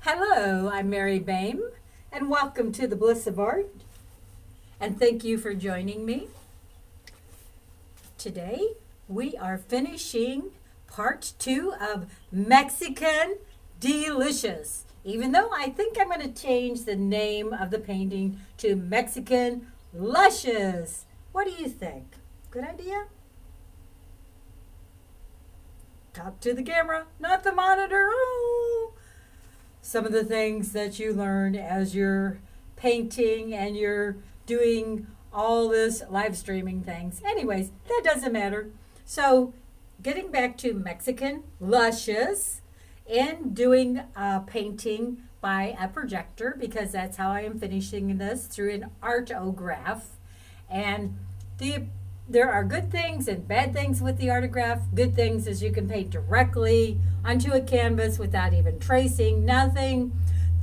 Hello, I'm Mary Boehme, and welcome to the Bliss of Art. And thank you for joining me. Today, we are finishing part 2 of Mexican Delicious. Even though I think I'm going to change the name of the painting to Mexican Luscious. What do you think? Good idea? Talk to the camera, not the monitor. Oh! Some of the things that you learn as you're painting and you're doing all this live streaming things. Anyways, that doesn't matter. So getting back to Mexican Luscious and doing a painting by a projector, because that's how I am finishing this, through an artograph. And there are good things and bad things with the artograph. Good things is you can paint directly onto a canvas without even tracing, nothing.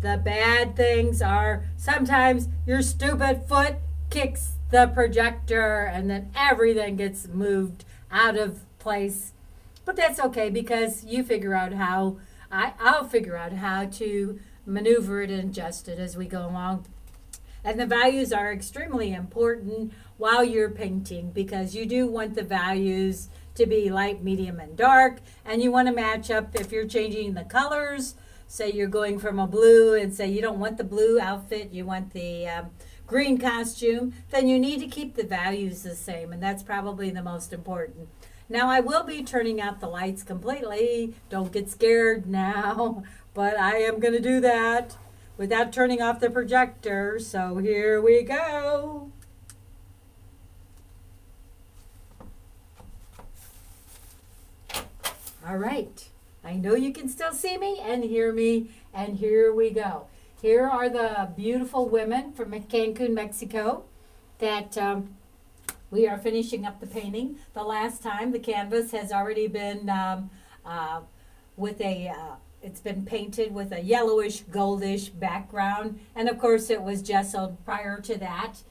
The bad things are sometimes your stupid foot kicks the projector and then everything gets moved out of place. But that's okay, because you figure out how, I'll figure out how to maneuver it and adjust it as we go along. And the values are extremely important while you're painting, because you do want the values to be light, medium, and dark. And you want to match up if you're changing the colors. Say you're going from a blue and say you don't want the blue outfit, you want the green costume, then you need to keep the values the same. And that's probably the most important. Now I will be turning out the lights completely. Don't get scared now, but I am going to do that without turning off the projector. So here we go. All right. I know you can still see me and hear me, and here we go. Here are the beautiful women from Cancun, Mexico, that we are finishing up the painting. The last time the canvas has already been it's been painted with a yellowish, goldish background. And of course it was gessoed prior to that.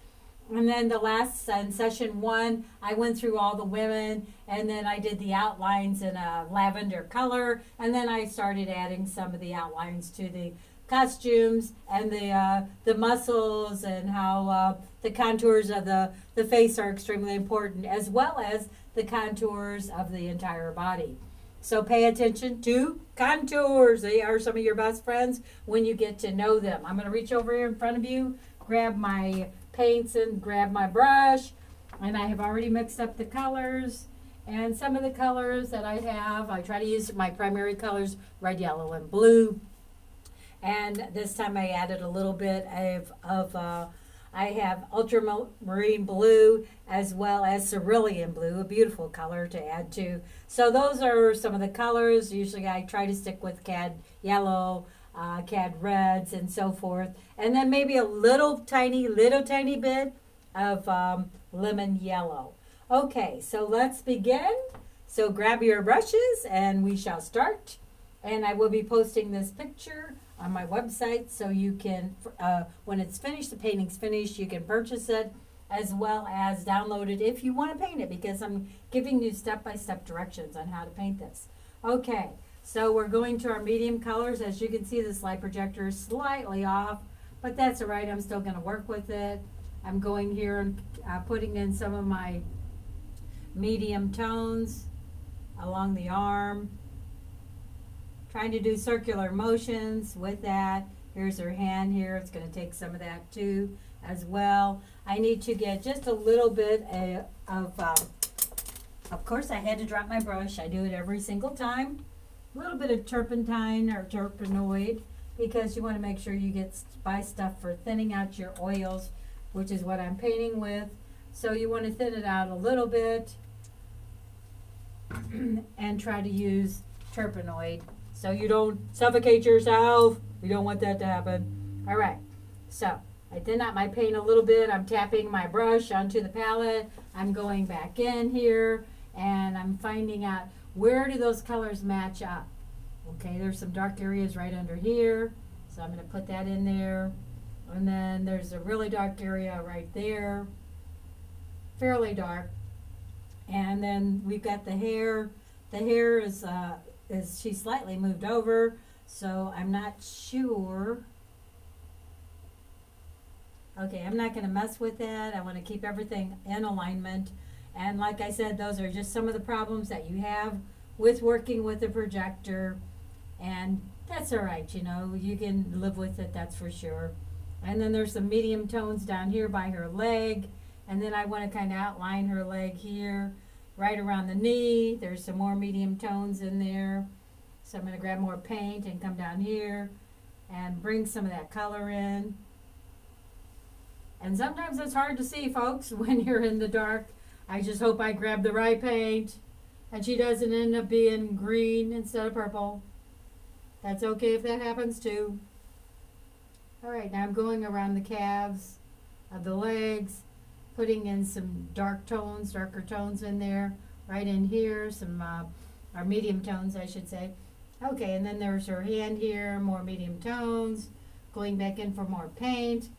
And then the last, in session 1, I went through all the women, and then I did the outlines in a lavender color. And then I started adding some of the outlines to the costumes and the muscles, and how the contours of the face are extremely important, as well as the contours of the entire body. So pay attention to contours. They are some of your best friends when you get to know them. I'm going to reach over here in front of you, grab my paints and grab my brush. And I have already mixed up the colors. And some of the colors that I have, I try to use my primary colors, red, yellow, and blue. And this time I added a little bit of I have ultramarine blue as well as cerulean blue, a beautiful color to add to. So those are some of the colors. Usually I try to stick with cad yellow, cad reds, and so forth. And then maybe a little tiny bit of lemon yellow. Okay, so let's begin. So grab your brushes and we shall start. And I will be posting this picture on my website, so you can, when it's finished, the painting's finished, you can purchase it as well as download it if you want to paint it, because I'm giving you step-by-step directions on how to paint this. Okay, so we're going to our medium colors. As you can see, the slide projector is slightly off, but that's all right. I'm still going to work with it. I'm going here and putting in some of my medium tones along the arm, trying to do circular motions with that. Here's her hand here. It's going to take some of that too as well. I need to get just a little bit of course I had to drop my brush. I do it every single time. A little bit of turpentine or turpenoid, because you want to make sure you get by stuff for thinning out your oils, which is what I'm painting with. So you want to thin it out a little bit and try to use turpenoid, so you don't suffocate yourself. You don't want that to happen. All right, so I thin out my paint a little bit. I'm tapping my brush onto the palette. I'm going back in here and I'm finding out where do those colors match up. Okay, there's some dark areas right under here, so I'm going to put that in there. And then there's a really dark area right there, fairly dark. And then we've got the hair. The hair is she's slightly moved over, So I'm not sure. Okay, I'm not going to mess with that. I want to keep everything in alignment. And like I said, those are just some of the problems that you have with working with a projector. And that's all right, you know, you can live with it, that's for sure. And then there's some medium tones down here by her leg. And then I want to kind of outline her leg here, right around the knee. There's some more medium tones in there. So I'm going to grab more paint and come down here and bring some of that color in. And sometimes it's hard to see, folks, when you're in the dark. I just hope I grab the right paint and she doesn't end up being green instead of purple. That's okay if that happens too. All right, now I'm going around the calves of the legs, putting in some darker tones in there, right in here, some, or medium tones, I should say. Okay, and then there's her hand here, more medium tones, going back in for more paint.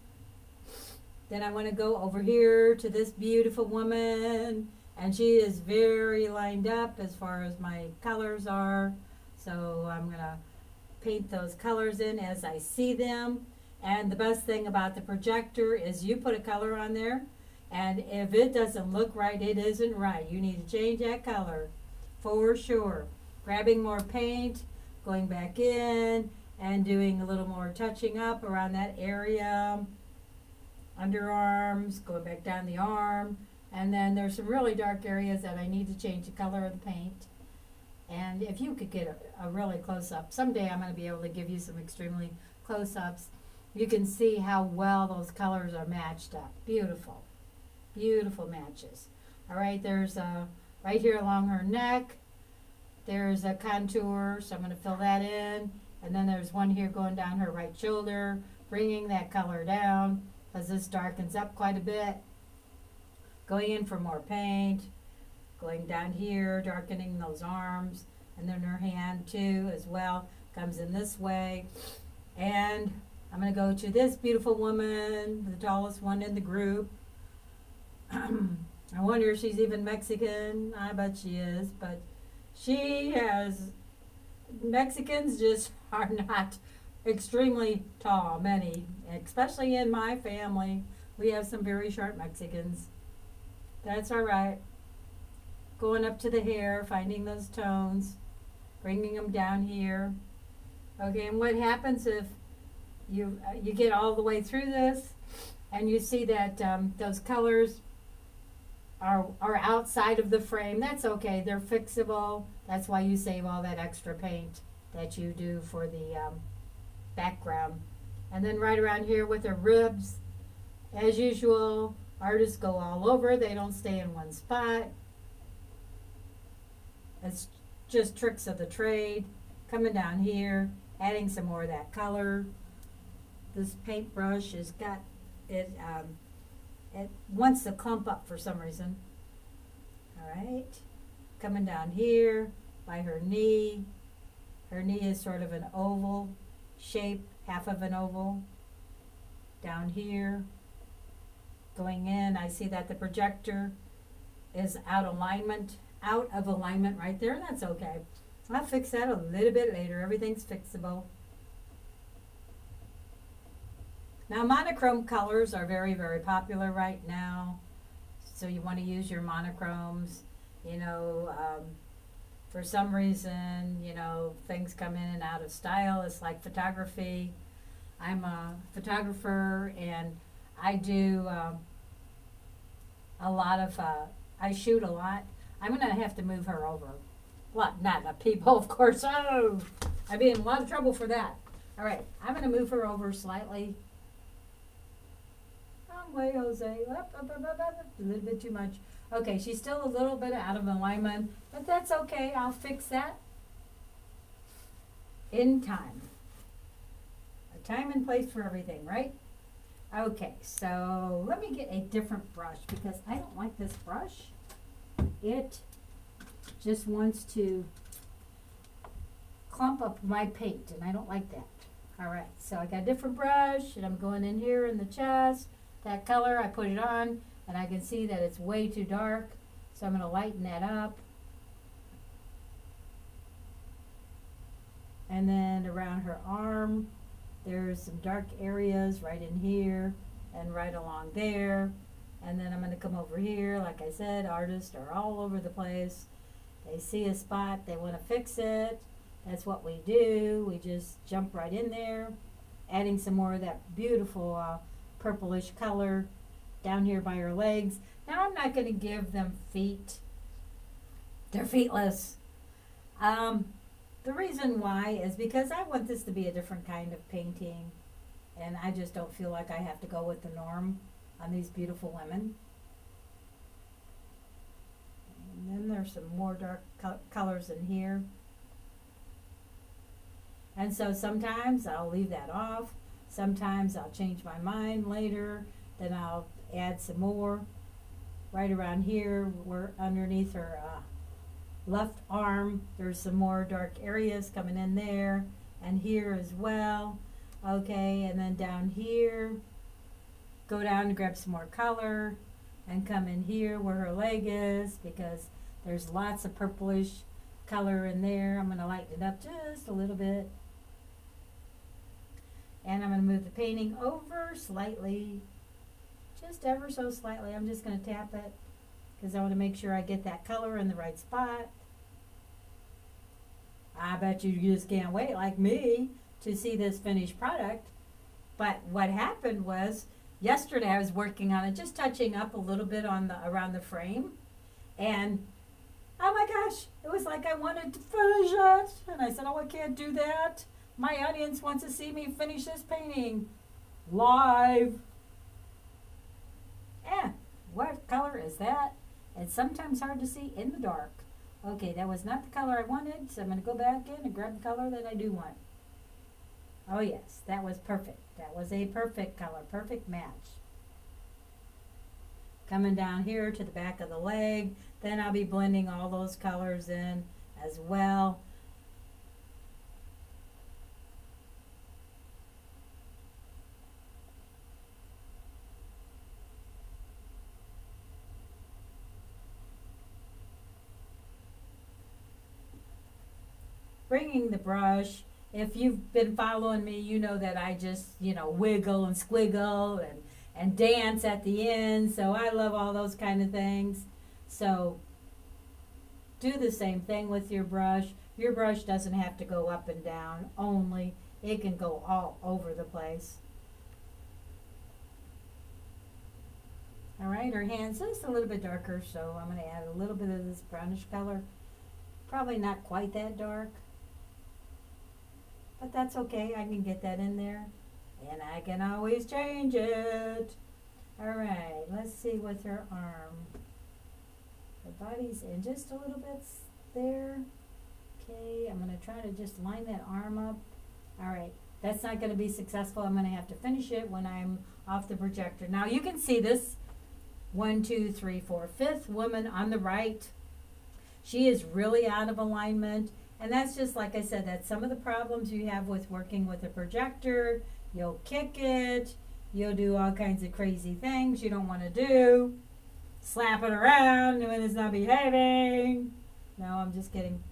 Then I want to go over here to this beautiful woman, and she is very lined up as far as my colors are. So I'm going to paint those colors in as I see them. And the best thing about the projector is you put a color on there, and if it doesn't look right, it isn't right. You need to change that color for sure. Grabbing more paint, going back in, and doing a little more touching up around that area. Underarms, going back down the arm, and then there's some really dark areas that I need to change the color of the paint. And if you could get a really close-up, someday I'm going to be able to give you some extremely close-ups. You can see how well those colors are matched up. Beautiful, beautiful matches. All right, there's right here along her neck, there's a contour, so I'm going to fill that in. And then there's one here going down her right shoulder, bringing that color down, because this darkens up quite a bit. Going in for more paint, going down here, darkening those arms, and then her hand too as well, comes in this way. And I'm going to go to this beautiful woman, the tallest one in the group. I wonder if she's even Mexican. I bet she is, but she has, Mexicans just are not extremely tall, many, especially in my family. We have some very short Mexicans. That's all right. Going up to the hair, finding those tones, bringing them down here. Okay, and what happens if you get all the way through this and you see that those colors are outside of the frame? That's okay, they're fixable. That's why you save all that extra paint that you do for the background. And then right around here with the ribs, as usual, artists go all over. They don't stay in one spot. It's just tricks of the trade. Coming down here, adding some more of that color. This paintbrush has got it, it wants to clump up for some reason. All right, coming down here by her knee. Her knee is sort of an oval shape, half of an oval. Down here, going in, I see that the projector is out of alignment right there, and that's okay. I'll fix that a little bit later. Everything's fixable. Now, monochrome colors are very, very popular right now. So you want to use your monochromes. You know, for some reason, you know, things come in and out of style. It's like photography. I'm a photographer, and I do a lot of, I shoot a lot. I'm going to have to move her over. Well, not the people, of course. Oh, I'd be in a lot of trouble for that. All right, I'm going to move her over slightly. Wrong way, Jose. Up, a little bit too much. Okay, she's still a little bit out of alignment, but that's okay. I'll fix that in time. A time and place for everything, right? Okay, so let me get a different brush because I don't like this brush. It just wants to clump up my paint, and I don't like that. All right, so I got a different brush, and I'm going in here in the chest. That color, I put it on, and I can see that it's way too dark, so I'm going to lighten that up. And then around her arm, there's some dark areas right in here and right along there. And then I'm going to come over here. Like I said, artists are all over the place. They see a spot, they want to fix it. That's what we do. We just jump right in there, adding some more of that beautiful purplish color down here by her legs. Now I'm not going to give them feet. They're feetless. The reason why is because I want this to be a different kind of painting, and I just don't feel like I have to go with the norm on these beautiful women. And then there's some more dark colors in here. And so sometimes I'll leave that off. Sometimes I'll change my mind later. Then I'll add some more. Right around here, we're underneath her left arm. There's some more dark areas coming in there. And here as well. Okay, and then down here, go down and grab some more color. And come in here where her leg is, because there's lots of purplish color in there. I'm going to lighten it up just a little bit. And I'm going to move the painting over slightly, just ever so slightly. I'm just going to tap it because I want to make sure I get that color in the right spot. I bet you just can't wait, like me, to see this finished product. But what happened was, yesterday I was working on it, just touching up a little bit on the around the frame, and oh my gosh, it was like I wanted to finish it, and I said, oh, I can't do that. My audience wants to see me finish this painting live. What color is that? It's sometimes hard to see in the dark. Okay, that was not the color I wanted, so I'm going to go back in and grab the color that I do want. Oh yes, that was perfect. That was a perfect color, perfect match. Coming down here to the back of the leg, then I'll be blending all those colors in as well. Bringing the brush, if you've been following me, you know that I just, wiggle and squiggle and dance at the end. So I love all those kind of things. So do the same thing with your brush. Your brush doesn't have to go up and down only. It can go all over the place. All right, her hand's just a little bit darker, so I'm going to add a little bit of this brownish color. Probably not quite that dark, but that's okay. I can get that in there, and I can always change it. All right, let's see with her arm. Her body's in just a little bit there. Okay, I'm going to try to just line that arm up. All right, that's not going to be successful. I'm going to have to finish it when I'm off the projector. Now you can see this 1, 2, 3, 4, 5th woman on the right. She is really out of alignment. And that's just, like I said, that's some of the problems you have with working with a projector. You'll kick it. You'll do all kinds of crazy things you don't want to do. Slap it around when it's not behaving. No, I'm just kidding.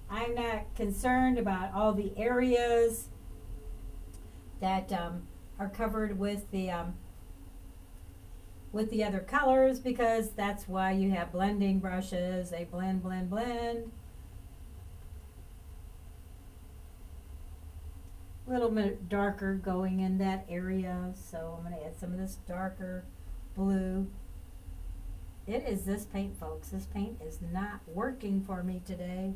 I'm not concerned about all the areas that are covered with the other colors, because that's why you have blending brushes. They blend, blend, blend. A little bit darker going in that area, so I'm going to add some of this darker blue. It is this paint, folks. This paint is not working for me today.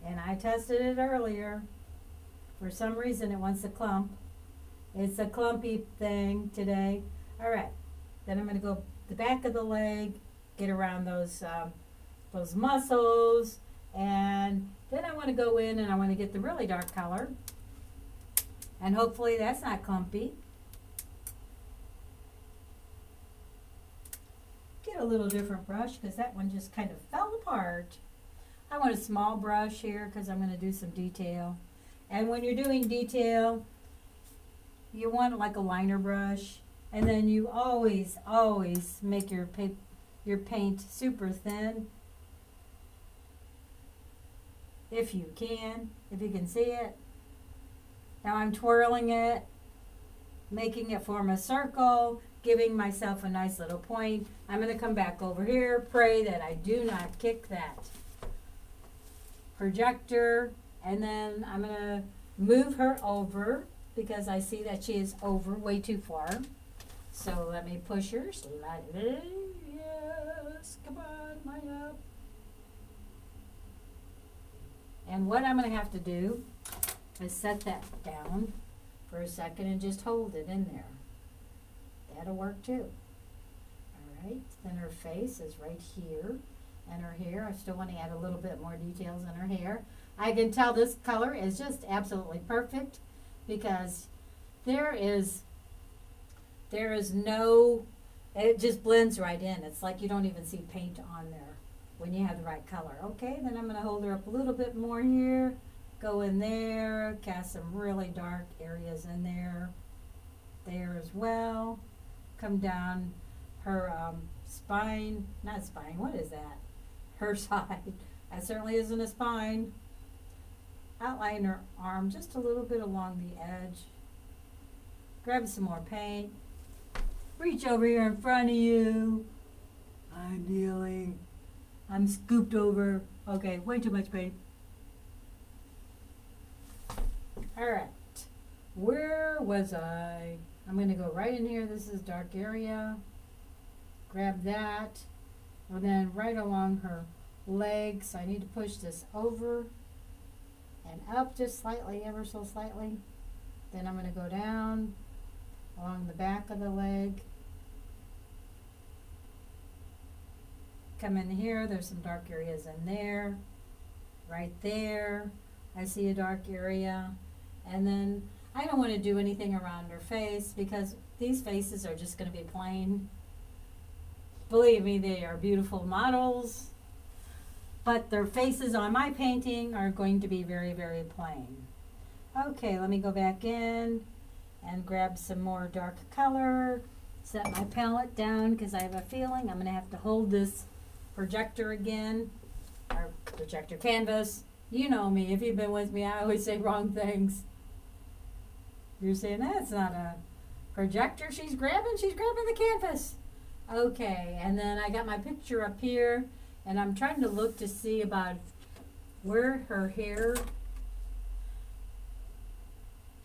And I tested it earlier. For some reason it wants to clump. It's a clumpy thing today. All right, then I'm going to go the back of the leg, get around those muscles, and then I want to go in and I want to get the really dark color, and hopefully that's not clumpy. Get a little different brush because that one just kind of fell apart. I want a small brush here because I'm going to do some detail, and when you're doing detail, you want like a liner brush, And then you always, always make your paint super thin. If you can see it. Now I'm twirling it, making it form a circle, giving myself a nice little point. I'm going to come back over here, pray that I do not kick that projector, and then I'm going to move her over because I see that she is over way too far. So let me push her slightly. Yes, come on, line up. And what I'm going to have to do is set that down for a second and just hold it in there. That'll work too. All right, then her face is right here, and her hair, I still want to add a little bit more details in her hair. I can tell this color is just absolutely perfect because there is no, it just blends right in. It's like you don't even see paint on there when you have the right color. Okay, then I'm going to hold her up a little bit more here. Go in there, cast some really dark areas in there as well. Come down her spine, not spine, what is that? Her side. That certainly isn't a spine. Outline her arm just a little bit along the edge. Grab some more paint. Reach over here in front of you. I'm kneeling. I'm scooped over. Okay, way too much paint. Alright, where was I? I'm going to go right in here. This is dark area. Grab that. And then right along her legs, I need to push this over and up just slightly, ever so slightly. Then I'm going to go down along the back of the leg. Come in here. There's some dark areas in there. Right there. I see a dark area. And then I don't want to do anything around her face because these faces are just going to be plain. Believe me, they are beautiful models, but their faces on my painting are going to be very, very plain. Okay, let me go back in and grab some more dark color, set my palette down because I have a feeling I'm going to have to hold this projector again, or projector canvas. You know me, if you've been with me, I always say wrong things. You're saying, that's not a projector she's grabbing the canvas. Okay, and then I got my picture up here, and I'm trying to look to see about where her hair,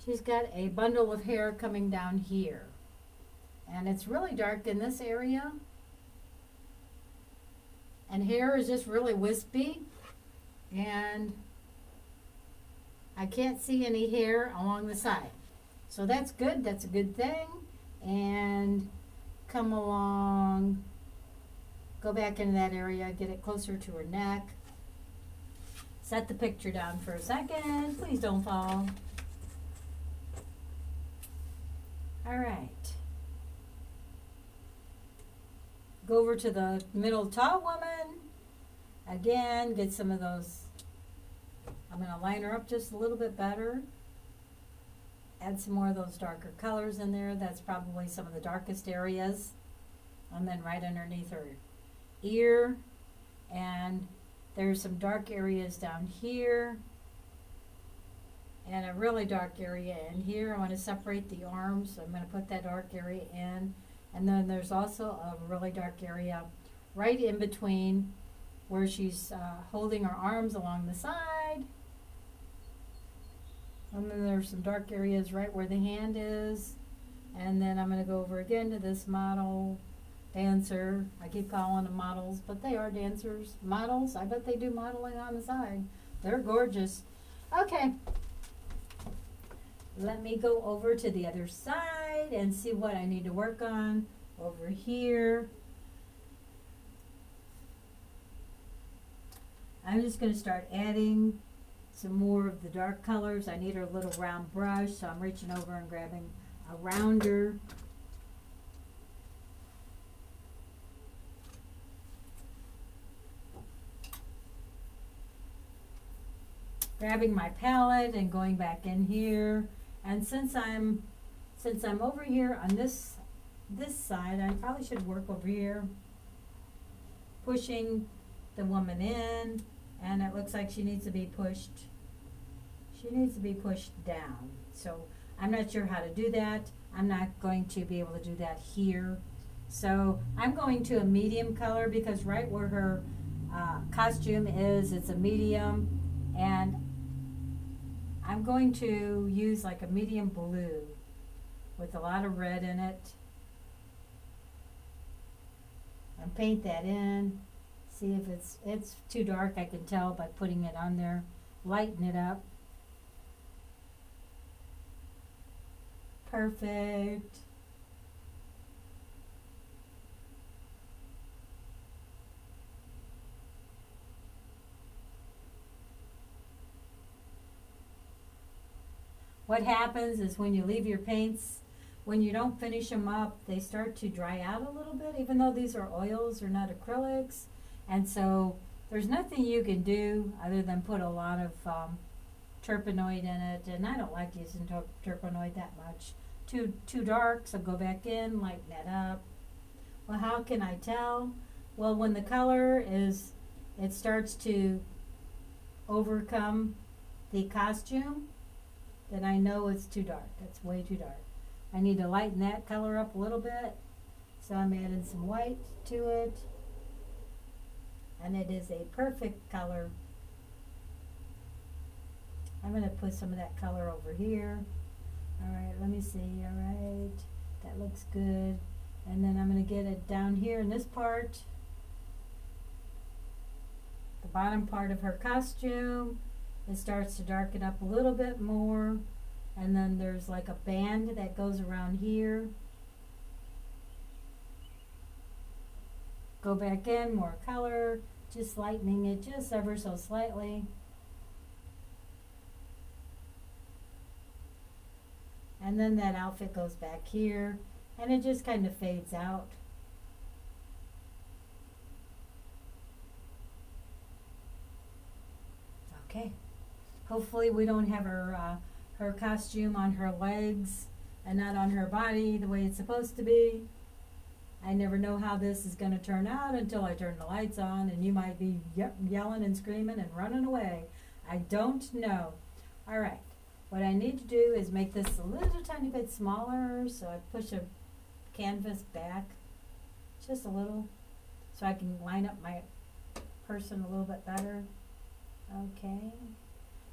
she's got a bundle of hair coming down here. And it's really dark in this area. And hair is just really wispy. And I can't see any hair along the side. So that's good. That's a good thing. And come along, go back into that area, get it closer to her neck. Set the picture down for a second. Please don't fall. All right. Go over to the middle tall woman. Again, get some of those. I'm going to line her up just a little bit better. Add some more of those darker colors in there. That's probably some of the darkest areas. And then right underneath her ear. And there's some dark areas down here. And a really dark area in here. I want to separate the arms, so I'm going to put that dark area in. And then there's also a really dark area right in between where she's holding her arms along the side. And then there's some dark areas right where the hand is. And then I'm going to go over again to this model, dancer. I keep calling them models, but they are dancers. Models, I bet they do modeling on the side. They're gorgeous. Okay. Let me go over to the other side and see what I need to work on over here. I'm just going to start adding some more of the dark colors. I need a little round brush, so I'm reaching over and grabbing a rounder. Grabbing my palette and going back in here. And since I'm over here on this this side, I probably should work over here, pushing the woman in, and it looks like she needs to be pushed. She needs to be pushed down. So I'm not sure how to do that. I'm not going to be able to do that here. So I'm going to a medium color because right where her costume is, it's a medium, and I'm going to use like a medium blue with a lot of red in it and paint that in. See if it's too dark, I can tell by putting it on there. Lighten it up. Perfect. What happens is when you leave your paints, when you don't finish them up, they start to dry out a little bit, even though these are oils, they're not acrylics. And so there's nothing you can do other than put a lot of terpenoid in it. And I don't like using terpenoid that much. Too dark, so go back in, lighten it up. Well, how can I tell? Well, when the color is, it starts to overcome the costume, then I know it's too dark. It's way too dark. I need to lighten that color up a little bit. So I'm adding some white to it. And it is a perfect color. I'm going to put some of that color over here. All right, let me see. All right, that looks good. And then I'm going to get it down here in this part, the bottom part of her costume. It starts to darken up a little bit more, and then there's like a band that goes around here. Go back in, more color, just lightening it just ever so slightly. And then that outfit goes back here, and it just kind of fades out. Okay. Hopefully we don't have her costume on her legs and not on her body the way it's supposed to be. I never know how this is going to turn out until I turn the lights on, and you might be yelling and screaming and running away. I don't know. All right. What I need to do is make this a little tiny bit smaller, so I push a canvas back just a little so I can line up my person a little bit better. Okay.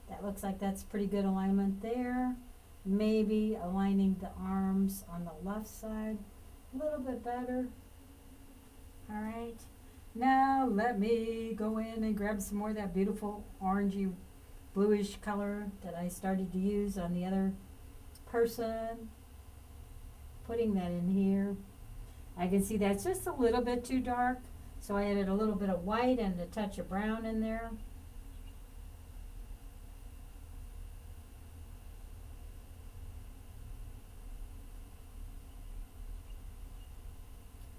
That looks like that's pretty good alignment there. Maybe aligning the arms on the left side a little bit better. All right. Now let me go in and grab some more of that beautiful orangey bluish color that I started to use on the other person. Putting that in here. I can see that's just a little bit too dark, so I added a little bit of white and a touch of brown in there.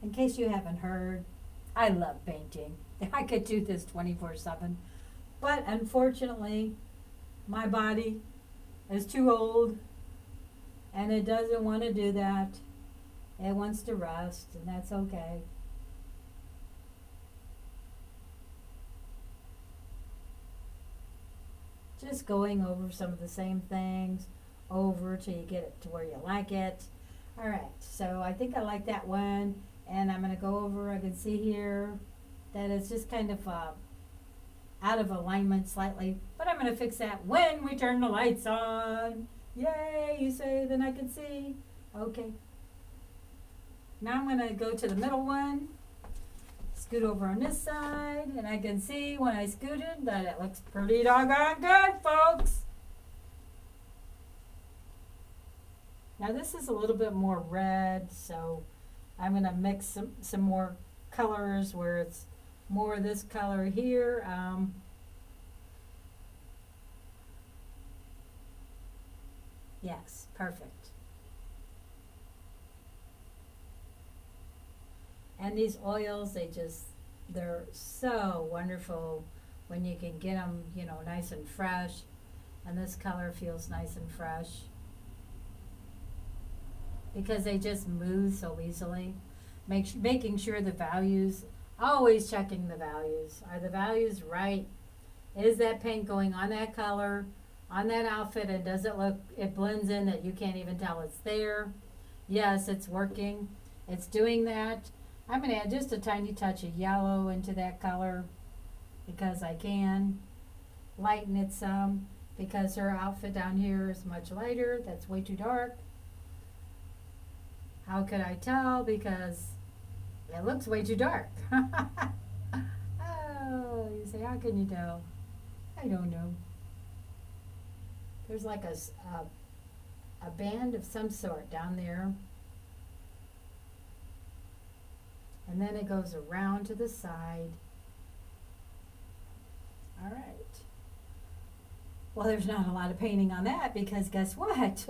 In case you haven't heard, I love painting. I could do this 24/7, but unfortunately, my body is too old, and it doesn't want to do that. It wants to rest, and that's okay. Just going over some of the same things over till you get it to where you like it. All right, so I think I like that one, and I'm going to go over. I can see here that it's just kind of out of alignment slightly, but I'm going to fix that when we turn the lights on. Yay, you say, then I can see. Okay. Now I'm going to go to the middle one, scoot over on this side, and I can see when I scooted that it looks pretty doggone good, folks. Now this is a little bit more red, so I'm going to mix some more colors where it's more of this color here. Yes, perfect. And these oils, they're so wonderful when you can get them, you know, nice and fresh. And this color feels nice and fresh. because they just move so easily. Making sure the values, always checking the values. Are the values right? Is that paint going on that color, on that outfit, and does it look, it blends in that you can't even tell it's there? Yes, it's working. It's doing that. I'm going to add just a tiny touch of yellow into that color because I can. Lighten it some because her outfit down here is much lighter. That's way too dark. How could I tell? Because it looks way too dark. Oh, you say, how can you tell? I don't know. There's like a band of some sort down there. And then it goes around to the side. All right. Well, there's not a lot of painting on that because guess what?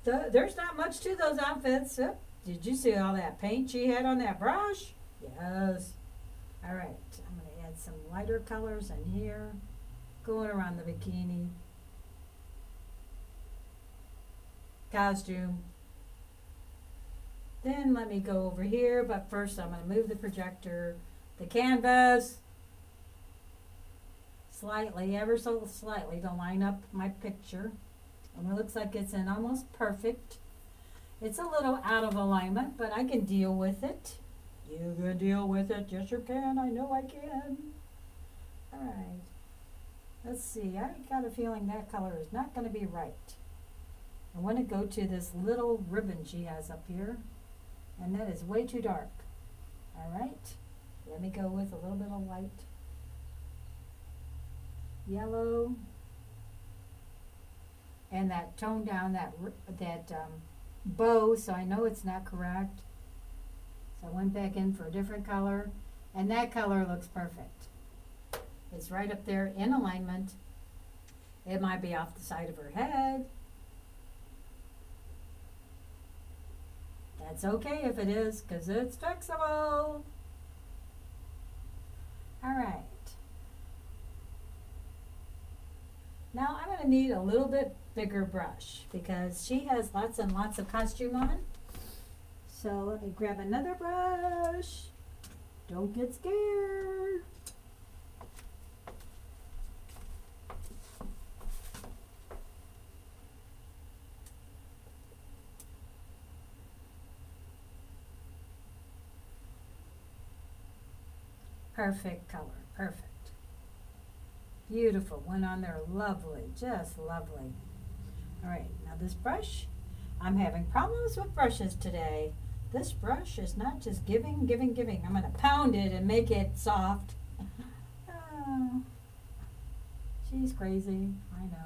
There's not much to those outfits. Oh, did you see all that paint she had on that brush? Yes. All right. I'm going to add some lighter colors in here. Going around the bikini. Costume. Then let me go over here, but first I'm going to move the projector, the canvas, slightly, ever so slightly, to line up my picture. And it looks like it's in almost perfect. It's a little out of alignment, but I can deal with it. You can deal with it. Yes, you can. I know I can. All right. Let's see. I got a feeling that color is not going to be right. I want to go to this little ribbon she has up here. And that is way too dark. All right. Let me go with a little bit of light yellow. And that tone down that bow, so I know it's not correct. So I went back in for a different color, and that color looks perfect. It's right up there in alignment. It might be off the side of her head. That's okay if it is, because it's fixable. All right. Now I'm going to need a little bit bigger brush because she has lots and lots of costume on. So let me grab another brush. Don't get scared. Perfect color, perfect. Beautiful, went on there lovely, just lovely. All right, now this brush, I'm having problems with brushes today. This brush is not just giving. I'm gonna pound it and make it soft. Oh, she's crazy, I know.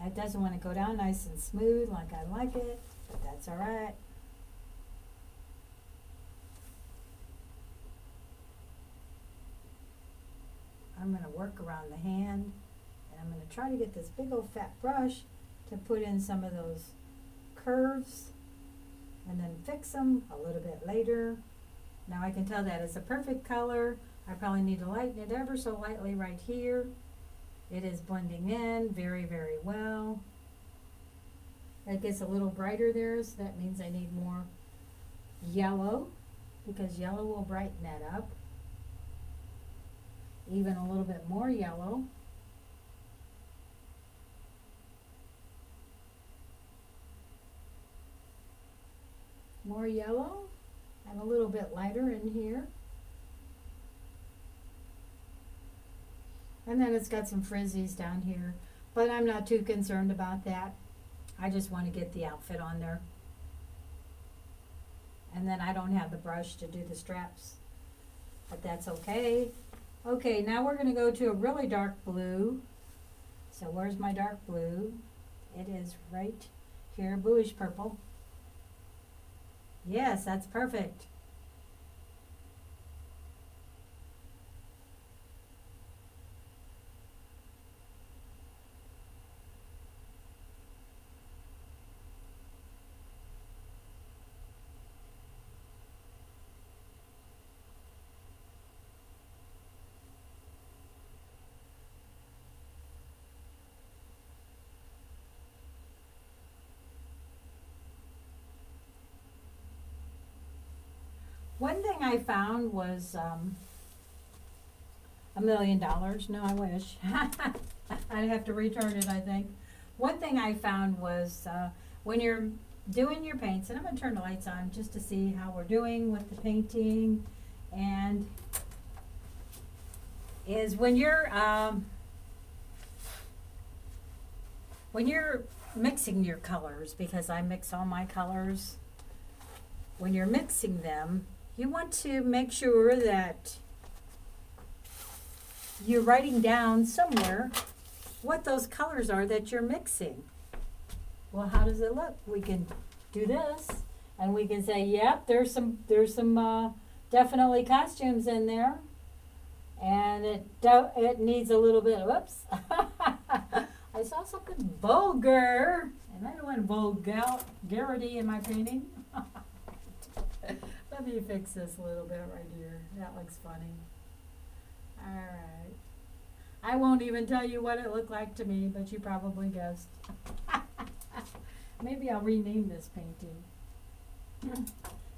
It doesn't want to go down nice and smooth like I like it, but that's all right. I'm going to work around the hand, and I'm going to try to get this big old fat brush to put in some of those curves and then fix them a little bit later. Now I can tell that it's a perfect color. I probably need to lighten it ever so lightly right here. It is blending in very, very well. It gets a little brighter there, so that means I need more yellow because yellow will brighten that up. Even a little bit more yellow. More yellow and a little bit lighter in here. And then it's got some frizzies down here, but I'm not too concerned about that. I just want to get the outfit on there. And then I don't have the brush to do the straps, but that's okay. Okay, now we're going to go to a really dark blue. So where's my dark blue? It is right here, bluish purple. Yes, that's perfect. One thing I found was $1 million. No, I wish. I'd have to return it, I think. One thing I found was when you're doing your paints, and I'm going to turn the lights on just to see how we're doing with the painting, and is when you're mixing your colors, because I mix all my colors, when you're mixing them, you want to make sure that you're writing down somewhere what those colors are that you're mixing. Well, how does it look? We can do this, and we can say, yep, there's some definitely costumes in there, and it needs a little bit. Whoops, I saw something vulgar, and I don't want vulgarity in my painting. Let me fix this a little bit right here. That looks funny. All right. I won't even tell you what it looked like to me, but you probably guessed. Maybe I'll rename this painting.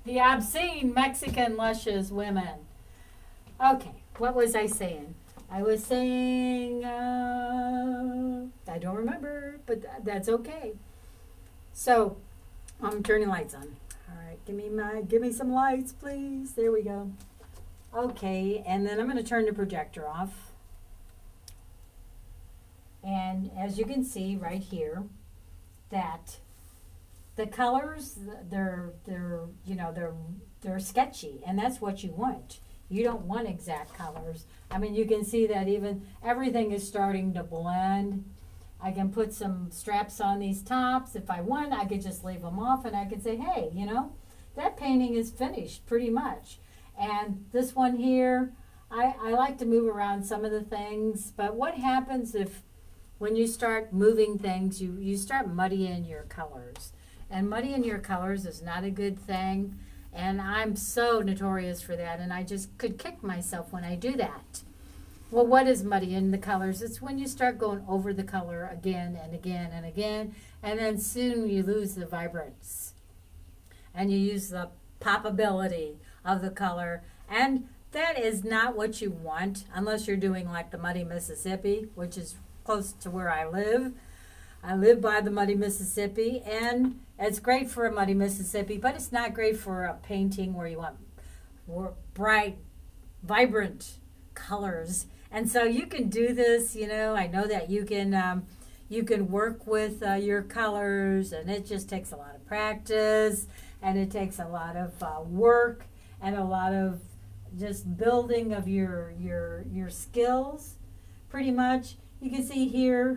The Obscene Mexican Luscious Women. Okay, what was I saying? I was saying, I don't remember, but that's okay. So, I'm turning lights on. All right, give me some lights, please. There we go. Okay, and then I'm going to turn the projector off. And as you can see right here, that the colors, they're sketchy, and that's what you want. You don't want exact colors. I mean, you can see that even everything is starting to blend. I can put some straps on these tops. If I want, I could just leave them off, and I could say, hey, that painting is finished pretty much. And this one here, I like to move around some of the things, but what happens if when you start moving things, you start muddying your colors. And muddying your colors is not a good thing, and I'm so notorious for that, and I just could kick myself when I do that. Well, what is muddying the colors? It's when you start going over the color again and again and again, and then soon you lose the vibrance. And you use the poppability of the color, and that is not what you want unless you're doing like the Muddy Mississippi, which is close to where I live. I live by the Muddy Mississippi, and it's great for a Muddy Mississippi, but it's not great for a painting where you want bright, vibrant colors. And so you can do this, I know that you can work with your colors, and it just takes a lot of practice, and it takes a lot of work and a lot of just building of your skills, pretty much. You can see here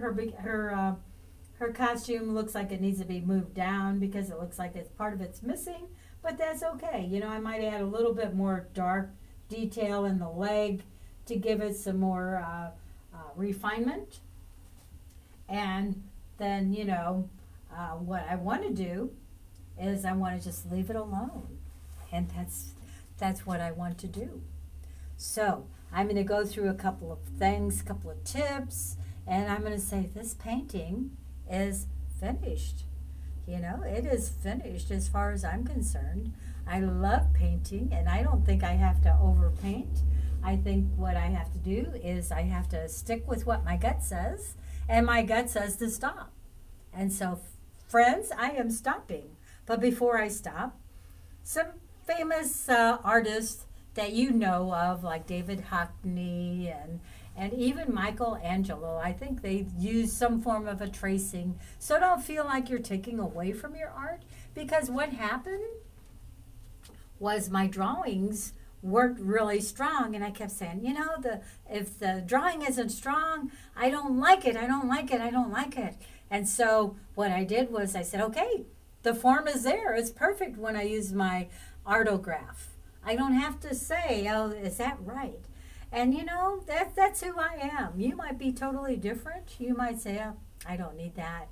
her costume looks like it needs to be moved down because it looks like part of it's missing, but that's okay. I might add a little bit more dark detail in the leg to give it some more refinement. And then, what I want to do is I want to just leave it alone. And that's what I want to do. So I'm going to go through a couple of things, a couple of tips, and I'm going to say this painting is finished. It is finished as far as I'm concerned. I love painting, and I don't think I have to overpaint. I think what I have to do is I have to stick with what my gut says, and my gut says to stop. And so, friends, I am stopping. But before I stop, some famous artists that you know of, like David Hockney and even Michelangelo, I think they use some form of a tracing. So don't feel like you're taking away from your art, because what happened was my drawings weren't really strong, and I kept saying, if the drawing isn't strong, I don't like it, I don't like it, I don't like it. And so what I did was I said, okay, the form is there. It's perfect when I use my artograph. I don't have to say, oh, is that right? And that's who I am. You might be totally different. You might say, oh, I don't need that,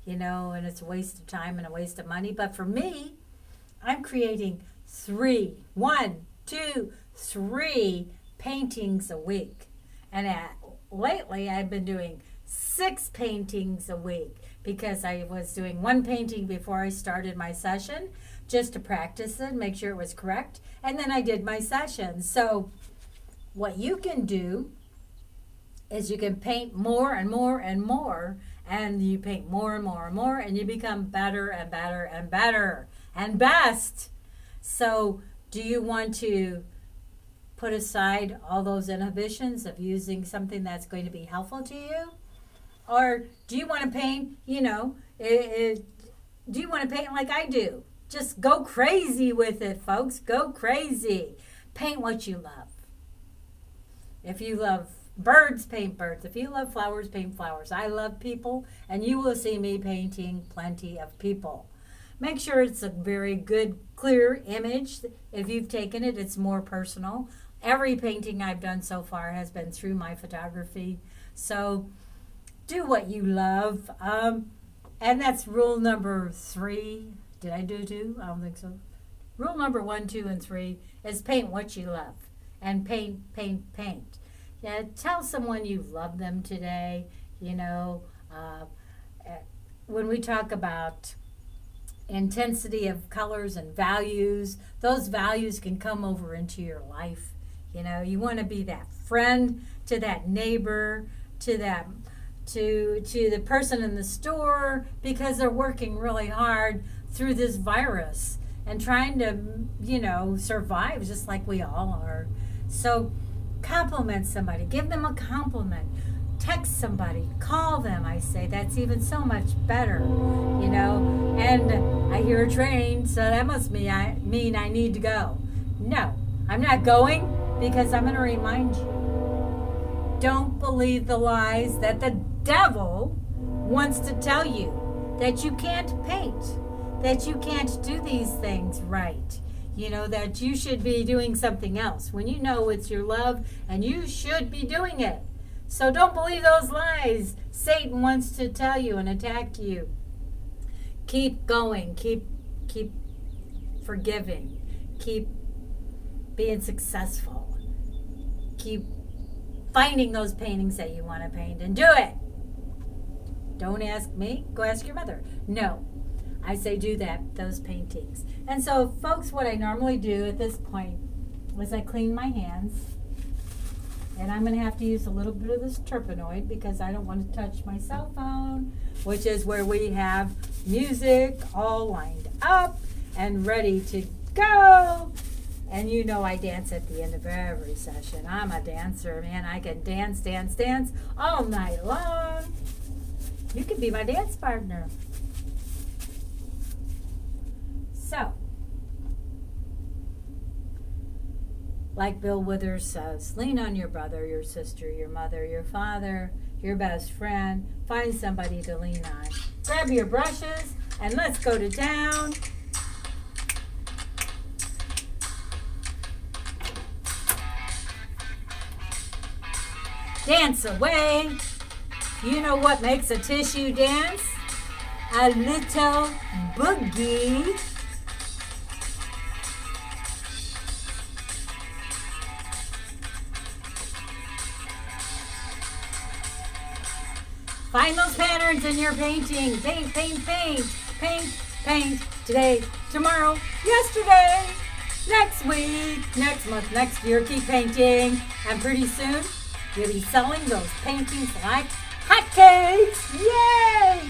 and it's a waste of time and a waste of money. But for me, I'm creating 3 paintings a week. And lately I've been doing 6 paintings a week, because I was doing one painting before I started my session just to practice it, make sure it was correct, and then I did my session. So what you can do is you can paint more and more and more, and you paint more and more and more, and you become better and better and better and best. So do you want to put aside all those inhibitions of using something that's going to be helpful to you? Or do you want to paint, do you want to paint like I do? Just go crazy with it, folks. Go crazy. Paint what you love. If you love birds, paint birds. If you love flowers, paint flowers. I love people, and you will see me painting plenty of people. Make sure it's a very good, clear image. If you've taken it, it's more personal. Every painting I've done so far has been through my photography. So do what you love. And that's rule number 3. Did I do 2? I don't think so. Rule number 1, 2, and 3 is paint what you love. And paint, paint, paint. Yeah, tell someone you love them today. When we talk about intensity of colors and values, those values can come over into your life. You want to be that friend to that neighbor, to the person in the store, because they're working really hard through this virus and trying to, survive just like we all are. So compliment somebody, give them a compliment, text somebody, call them. I say that's even so much better, and I hear a train, so that must mean I need to go. No, I'm not going, because I'm going to remind you, don't believe the lies that the devil wants to tell you, that you can't paint, that you can't do these things right, that you should be doing something else when you know it's your love and you should be doing it. So don't believe those lies Satan wants to tell you and attack you. Keep going, keep forgiving, keep being successful, keep finding those paintings that you want to paint, and do it. Don't ask me, go ask your mother. No, I say do those paintings. And so, folks, what I normally do at this point is I clean my hands, and I'm going to have to use a little bit of this terpenoid because I don't want to touch my cell phone, which is where we have music all lined up and ready to go. And I dance at the end of every session. I'm a dancer, man. I can dance all night long. You can be my dance partner. So, like Bill Withers says, lean on your brother, your sister, your mother, your father, your best friend. Find somebody to lean on. Grab your brushes and let's go to town. Dance away. You know what makes a tissue dance? A little boogie. Find those patterns in your painting. Paint, paint, paint. Paint, paint. Today, tomorrow, yesterday, next week, next month, next year. Keep painting. And pretty soon, you'll be selling those paintings like hotcakes. Yay!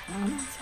Oh,